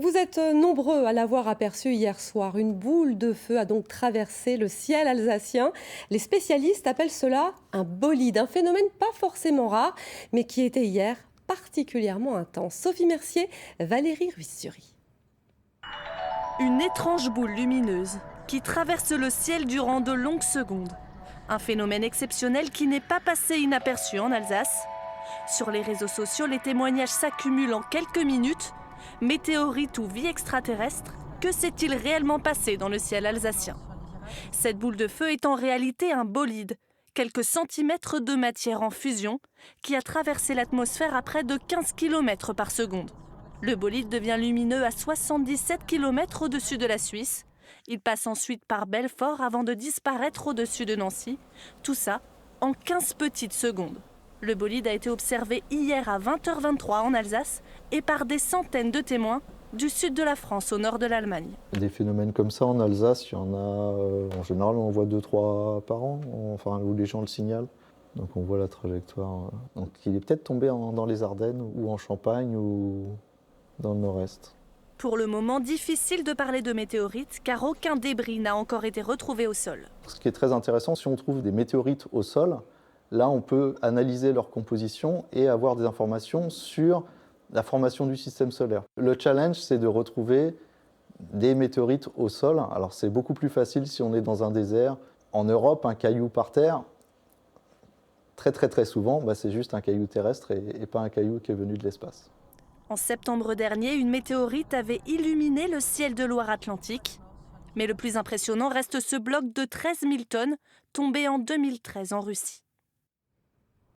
Vous êtes nombreux à l'avoir aperçu hier soir. Une boule de feu a donc traversé le ciel alsacien. Les spécialistes appellent cela un bolide, un phénomène pas forcément rare, mais qui était hier particulièrement intense. Sophie Mercier, Valérie Ruiz-Sury. Une étrange boule lumineuse qui traverse le ciel durant de longues secondes. Un phénomène exceptionnel qui n'est pas passé inaperçu en Alsace. Sur les réseaux sociaux, les témoignages s'accumulent en quelques minutes. Météorite ou vie extraterrestre, que s'est-il réellement passé dans le ciel alsacien? Cette boule de feu est en réalité un bolide, quelques centimètres de matière en fusion, qui a traversé l'atmosphère à près de 15 km par seconde. Le bolide devient lumineux à 77 km au-dessus de la Suisse. Il passe ensuite par Belfort avant de disparaître au-dessus de Nancy. Tout ça en 15 petites secondes. Le bolide a été observé hier à 20h23 en Alsace et par des centaines de témoins du sud de la France au nord de l'Allemagne. Des phénomènes comme ça en Alsace, il y en a en général on en voit 2-3 par an, enfin, où les gens le signalent. Donc on voit la trajectoire. Donc il est peut-être tombé dans les Ardennes ou en Champagne ou dans le nord-est. Pour le moment, difficile de parler de météorites car aucun débris n'a encore été retrouvé au sol. Ce qui est très intéressant, si on trouve des météorites au sol, là, on peut analyser leur composition et avoir des informations sur la formation du système solaire. Le challenge, c'est de retrouver des météorites au sol. Alors, c'est beaucoup plus facile si on est dans un désert. En Europe, un caillou par terre, très souvent, c'est juste un caillou terrestre et pas un caillou qui est venu de l'espace. En septembre dernier, une météorite avait illuminé le ciel de Loire-Atlantique. Mais le plus impressionnant reste ce bloc de 13 000 tonnes tombé en 2013 en Russie.